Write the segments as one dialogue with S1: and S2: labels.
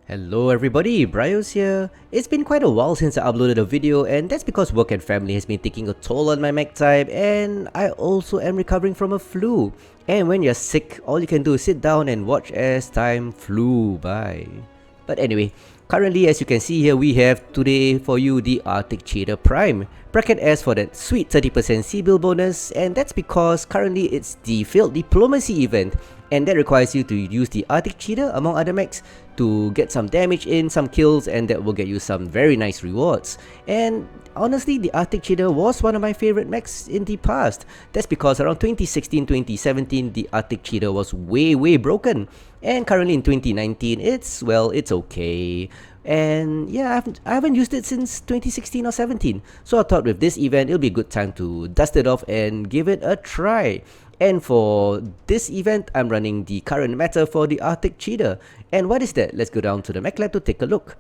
S1: Hello everybody, BrioS here. It's been quite a while since I uploaded a video, and that's because work and family has been taking a toll on my mech type, and I also am recovering from a flu. And when you're sick, all you can do is sit down and watch as time flew by. But anyway, currently as you can see here, we have today for you the Arctic Cheetah Prime. Bracket S for that sweet 30% C-Bill bonus, and that's because currently it's the Field Diplomacy event, and that requires you to use the Arctic Cheetah among other mechs to get some damage in, some kills, and that will get you some very nice rewards. And honestly, the Arctic Cheetah was one of my favorite mechs in the past. That's because around 2016-2017, the Arctic Cheetah was way broken. And currently in 2019, it's okay. And yeah, I haven't used it since 2016 or 17. So I thought with this event, it'll be a good time to dust it off and give it a try. And for this event, I'm running the current meta for the Arctic Cheetah. And what is that? Let's go down to the mech lab to take a look.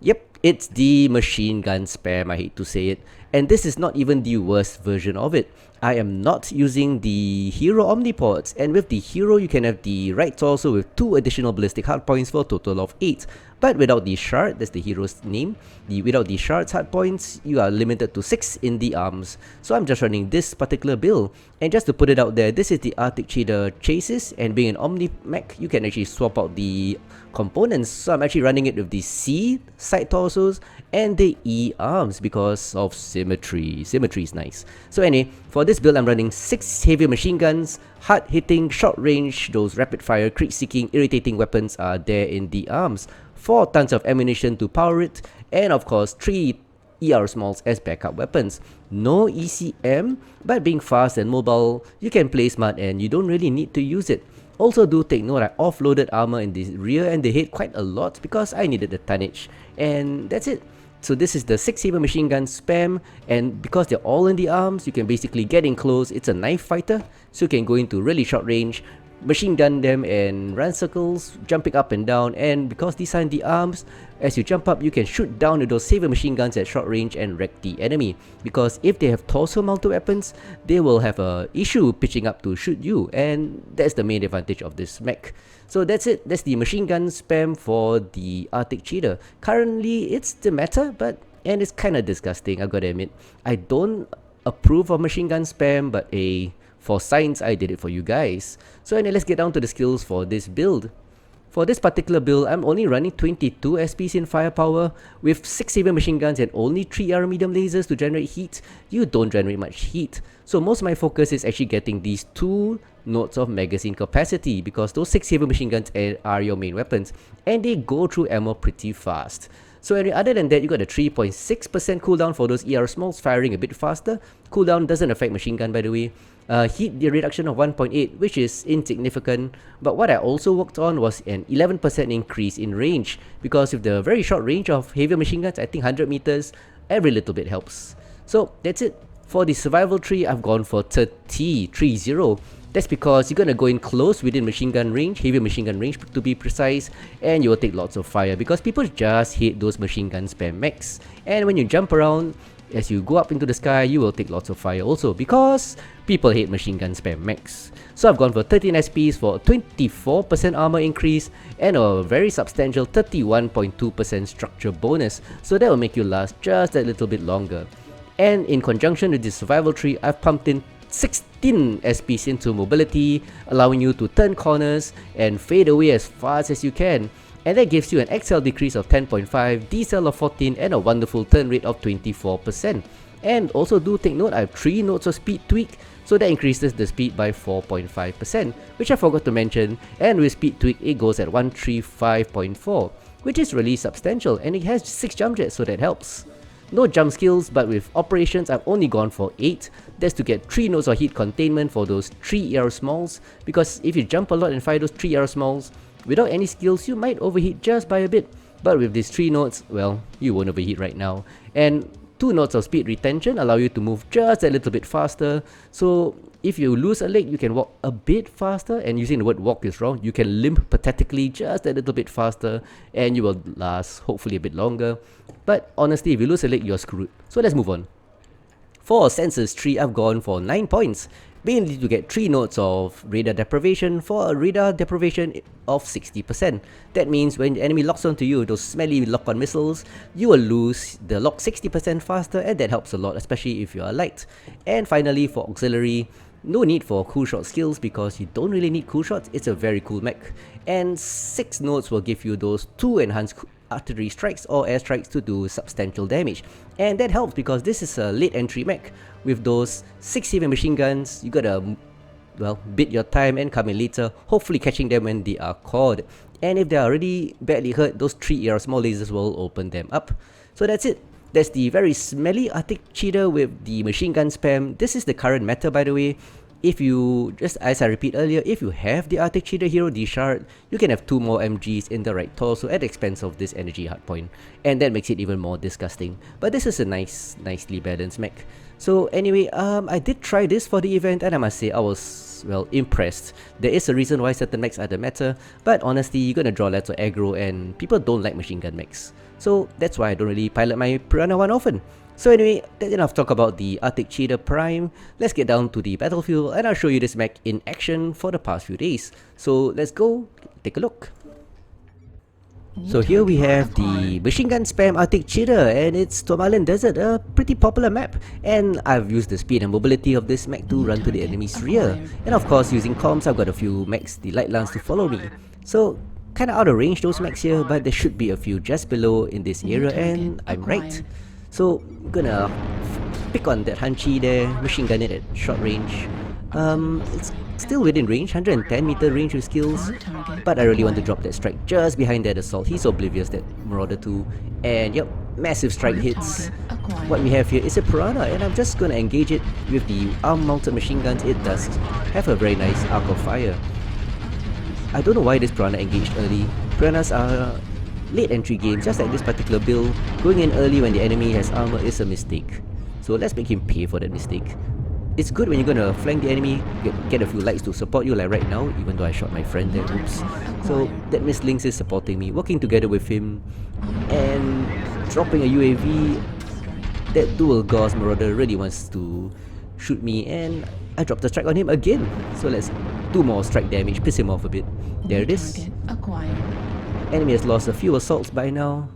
S1: Yep, it's the machine gun spam, I hate to say it. And this is not even the worst version of it. I am not using the Hero omnipods, and with the Hero you can have the right torso with 2 additional ballistic hardpoints for a total of 8. But without the shard, that's the hero's name, without the shard's hardpoints, you are limited to 6 in the arms. So I'm just running this particular build. And just to put it out there, this is the Arctic Cheetah chassis, and being an omni mech, you can actually swap out the components. So I'm actually running it with the C side torsos and the E arms because of symmetry. Symmetry is nice. So anyway, for this build I'm running 6 heavy machine guns, hard hitting, short range, those rapid fire, creep seeking, irritating weapons are there in the arms, 4 tons of ammunition to power it, and of course 3 ER smalls as backup weapons. No ECM, but being fast and mobile, you can play smart and you don't really need to use it. Also do take note, I offloaded armor in the rear and the head quite a lot because I needed the tonnage. And that's it. So this is the 6 saber machine gun spam, and because they're all in the arms, you can basically get in close. It's a knife fighter, so you can go into really short range, machine gun them and run circles, jumping up and down. And because these are in the arms, as you jump up, you can shoot down with those saber machine guns at short range and wreck the enemy. Because if they have torso mounted weapons, they will have a issue pitching up to shoot you, and that's the main advantage of this mech. So that's it. That's the machine gun spam for the Arctic Cheetah. Currently, it's the meta, and it's kind of disgusting, I gotta admit. I don't approve of machine gun spam, but for science, I did it for you guys. So anyway, let's get down to the skills for this build. For this particular build, I'm only running 22 SPs in firepower with 6 saber machine guns and only 3 AR medium lasers to generate heat. You don't generate much heat. So most of my focus is actually getting these 2 nodes of magazine capacity, because those 6 saber machine guns are your main weapons and they go through ammo pretty fast. So other than that, you got a 3.6% cooldown for those ER smalls firing a bit faster. Cooldown doesn't affect machine gun, by the way. Heat reduction of 1.8, which is insignificant, but what I also worked on was an 11% increase in range, because with the very short range of heavy machine guns, I think 100 meters, every little bit helps. So that's it. For the survival tree, I've gone for 30. That's because you're gonna go in close within machine gun range, heavy machine gun range to be precise, and you will take lots of fire because people just hate those machine gun spam mechs. And when you jump around, as you go up into the sky, you will take lots of fire also because people hate machine gun spam mechs. So I've gone for 13 SPs for a 24% armor increase and a very substantial 31.2% structure bonus, so that will make you last just a little bit longer. And in conjunction with the survival tree, I've pumped in 16 SPs into mobility, allowing you to turn corners and fade away as fast as you can. And that gives you an XL decrease of 10.5, decel of 14, and a wonderful turn rate of 24%. And also do take note, I have 3 nodes of speed tweak, so that increases the speed by 4.5%, which I forgot to mention, and with speed tweak it goes at 135.4, which is really substantial, and it has 6 jump jets, so that helps. No jump skills, but with operations I've only gone for 8. That's to get 3 nodes of heat containment for those 3 ER smalls, because if you jump a lot and fire those 3 ER smalls, without any skills, you might overheat just by a bit. But with these 3 nodes, well, you won't overheat right now. And 2 nodes of speed retention allow you to move just a little bit faster. So if you lose a leg, you can walk a bit faster. And using the word walk is wrong. You can limp pathetically just a little bit faster, and you will last hopefully a bit longer. But honestly, if you lose a leg, you're screwed. So let's move on. For Senses tree, I've gone for 9 points. mainly to get 3 nodes of radar deprivation for a radar deprivation of 60%. That means when the enemy locks onto you, those smelly lock-on missiles, you will lose the lock 60% faster, and that helps a lot, especially if you are light. And finally, for auxiliary, no need for cool shot skills because you don't really need cool shots. It's a very cool mech, and 6 nodes will give you those 2 enhanced artillery strikes or airstrikes to do substantial damage, and that helps because this is a late entry mech. With those 6 heavy machine guns, you gotta, well, bid your time and come in later, hopefully catching them when they are caught. And if they are already badly hurt, those 3 AR small lasers will open them up. So that's it. That's the very smelly Arctic Cheetah with the machine gun spam. This is the current meta, by the way. If you, just as I repeat earlier, if you have the Arctic Cheetah Hero D-Shard, you can have 2 more MGs in the right torso at the expense of this energy hardpoint, and that makes it even more disgusting. But this is a nicely balanced mech. So anyway, I did try this for the event, and I must say I was, well, impressed. There is a reason why certain mechs are the meta, but honestly, you're gonna draw lots of aggro, and people don't like machine gun mechs. So that's why I don't really pilot my Piranha one often. So anyway, that's enough talk about the Arctic Cheetah Prime. Let's get down to the battlefield, and I'll show you this mech in action for the past few days. So let's go take a look. So here we have the machine gun spam Arctic Cheetah, and it's Tourmaline Desert, a pretty popular map. And I've used the speed and mobility of this mech to run to the enemy's rear. And of course, using comms, I've got a few mechs, the light lance, to follow me. So kinda out of range those mechs here, but there should be a few just below in this area, and I'm right. So I'm gonna pick on that Hunchy there, machine gun it at short range. It's still within range, 110 meter range with skills, but I really want to drop that strike just behind that assault. He's oblivious, that Marauder too. And yep, massive strike hits. What we have here is a Piranha, and I'm just gonna engage it with the arm mounted machine guns. It does have a very nice arc of fire. I don't know why this Piranha engaged early. Piranhas are late entry games, just like this particular build. Going in early when the enemy has armor is a mistake. So let's make him pay for that mistake. It's good when you're gonna flank the enemy, get a few lights to support you, like right now, even though I shot my friend there, oops. So that Miss Lynx is supporting me, working together with him, and dropping a UAV. That dual Gauss Marauder really wants to shoot me, and I dropped a strike on him again. So let's do more strike damage, piss him off a bit. There it is. Enemy has lost a few assaults by now.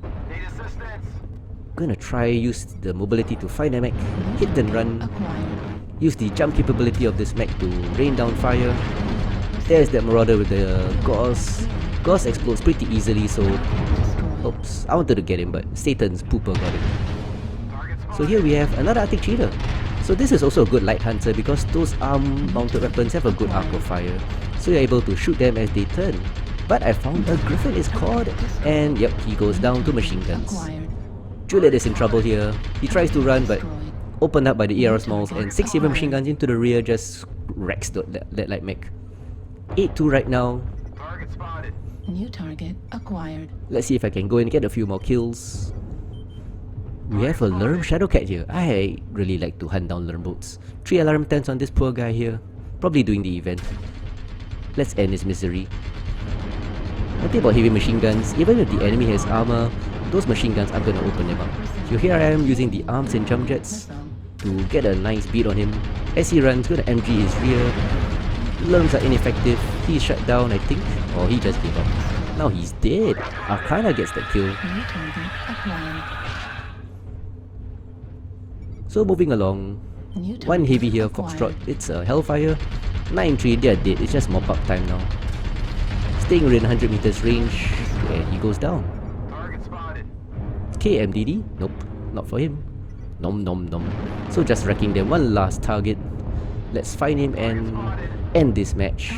S1: Gonna try use the mobility to find a mech, hit and run. Use the jump capability of this mech to rain down fire. There's that Marauder with the Gauss. Gauss explodes pretty easily, so oops, I wanted to get him, but Satan's pooper got him. So here we have another Arctic Cheetah. So this is also a good light hunter because those arm mounted weapons have a good arc of fire, so you're able to shoot them as they turn. But I found a Griffin is caught, and yep, he goes down to machine guns. Juliet is in trouble here. He tries to run, but opened up by the AR smalls, and 6 heavy machine guns into the rear just wrecks that light mech. 8-2 right now.
S2: New target acquired.
S1: Let's see if I can go and get a few more kills. We have a Lerm Shadowcat here. I really like to hunt down Lerm boats. 3 alarm tents on this poor guy here. Probably doing the event. Let's end his misery. One thing about heavy machine guns, even if the enemy has armor, those machine guns are gonna open them up. So here I am using the arms and jump jets to get a nice beat on him. As he runs, gonna MG his rear. Lerms are ineffective. He's shut down, I think, or he just gave up. Now he's dead. Arcana gets that kill. So moving along, one heavy here, Foxtrot. It's a Hellfire. 9-3, they're dead. It's just mop up time now. Staying within 100 meters range, and he goes down. KMDD? Nope, not for him. Nom nom nom. So just wrecking them. One last target. Let's find him and end this match.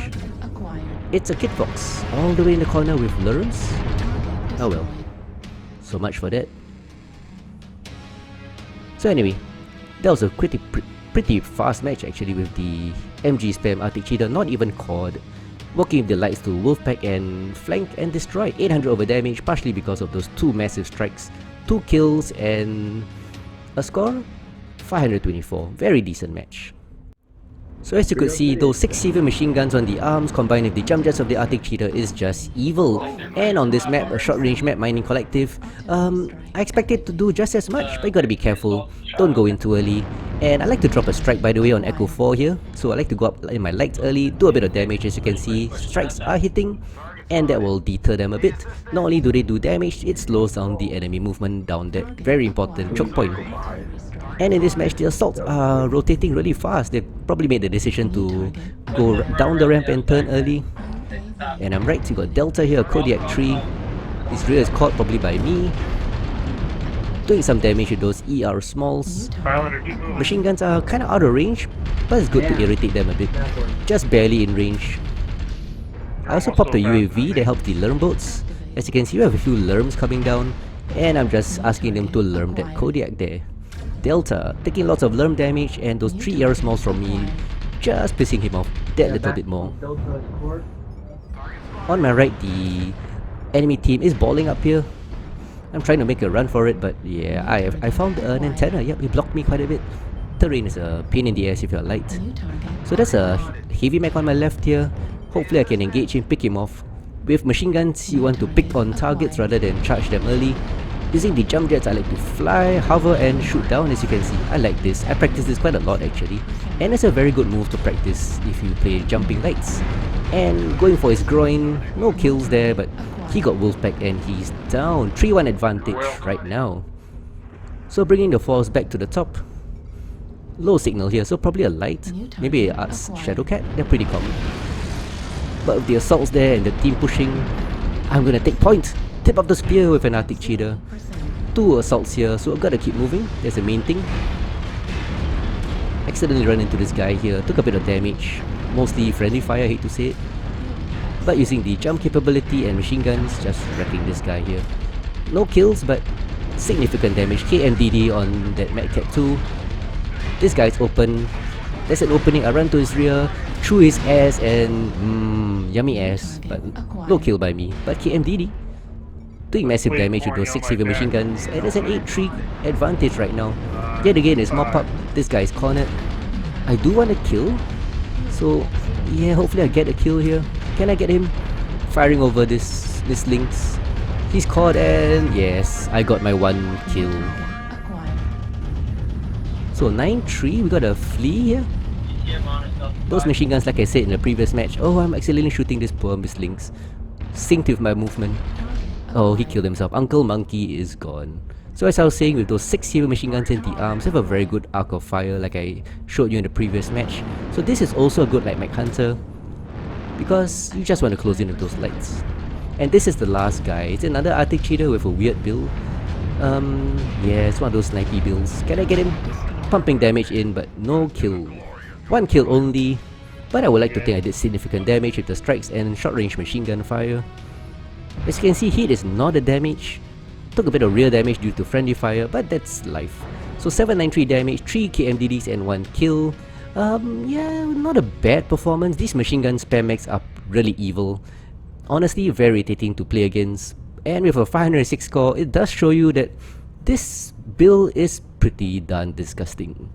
S1: It's a Kid Fox, all the way in the corner with Lerms. Oh well. So much for that. So anyway, that was a pretty fast match actually, with the MG spam Arctic Cheetah not even caught. Working with the lights to Wolfpack and flank and destroy. 800 over damage, partially because of those 2 massive strikes. 2 kills and a score? 524. Very decent match. So as you could see, those 6 CV machine guns on the arms combined with the jump jets of the Arctic Cheetah is just evil. And on this map, a short range map mining collective, I expect it to do just as much, but you gotta be careful, don't go in too early. And I like to drop a strike by the way on Echo 4 here, so I like to go up in my lights early, do a bit of damage. As you can see, strikes are hitting, and that will deter them a bit. Not only do they do damage, it slows down the enemy movement down that very important choke point. And in this match, the assaults are rotating really fast. They probably made the decision to go down the ramp and turn early. And I'm right, you got Delta here, Kodiak 3. This rear is caught probably by me. Doing some damage with those ER smalls. Machine guns are kinda out of range, but it's good to irritate them a bit. Just barely in range. I also popped a UAV that helps the Lerm boats. As you can see, we have a few Lerms coming down, and I'm just asking them to Lerm that Kodiak there. Delta, taking lots of Lerm damage, and those 3 air smalls from me, just pissing him off that little bit more. On my right, the enemy team is balling up here. I'm trying to make a run for it, but yeah, I found an antenna. Yep, he blocked me quite a bit. Terrain is a pain in the ass if you're light. So there's a heavy mech on my left here. Hopefully I can engage him, pick him off. With machine guns, you want to pick on targets rather than charge them early. Using the jump jets, I like to fly, hover and shoot down. As you can see, I like this. I practice this quite a lot actually. And it's a very good move to practice if you play jumping lights. And going for his groin, no kills there, but he got Wolfpack and he's down. 3-1 advantage right now. So bringing the force back to the top. Low signal here, so probably a light. Maybe a Shadowcat, they're pretty common. But with the assaults there and the team pushing, I'm gonna take point. Tip of the spear with an Arctic Cheetah. 2 assaults here, so I've gotta keep moving. That's the main thing. Accidentally run into this guy here, took a bit of damage. Mostly friendly fire, I hate to say it. But using the jump capability and machine guns, just wrecking this guy here. No kills, but significant damage. KMDD on that Medcat 2. This guy's open. There's an opening, I run to his rear, through his ass and yummy ass. But no kill by me. But KMDD doing massive damage with those 6 heavy machine guns, and there's an 8-3 advantage right now. Yet again, it's mop up. This guy's cornered. I do want to kill, so yeah, hopefully I get a kill here. Can I get him? Firing over this Lynx. He's caught, and yes, I got my 1 kill. So 9-3, we got a flea here. Those machine guns, like I said in the previous match. Oh, I'm accidentally shooting this poor Miss Lynx. Synced with my movement. Oh, he killed himself. Uncle Monkey is gone. So as I was saying, with those 6 heavy machine guns in the arms, have a very good arc of fire like I showed you in the previous match. So this is also a good light mech hunter, because you just want to close in with those lights. And this is the last guy. It's another Arctic Cheetah with a weird build. Yeah, it's one of those snipey builds. Can I get him? Pumping damage in, but no kill. 1 kill only, but I would like to think I did significant damage with the strikes and short range machine gun fire. As you can see, hit is not a damage. Took a bit of rear damage due to friendly fire, but that's life. So 793 damage, 3 KMDDs and 1 kill. Yeah, not a bad performance. These machine gun spam mechs are really evil. Honestly, very irritating to play against. And with a 506 score, it does show you that this build is pretty darn disgusting.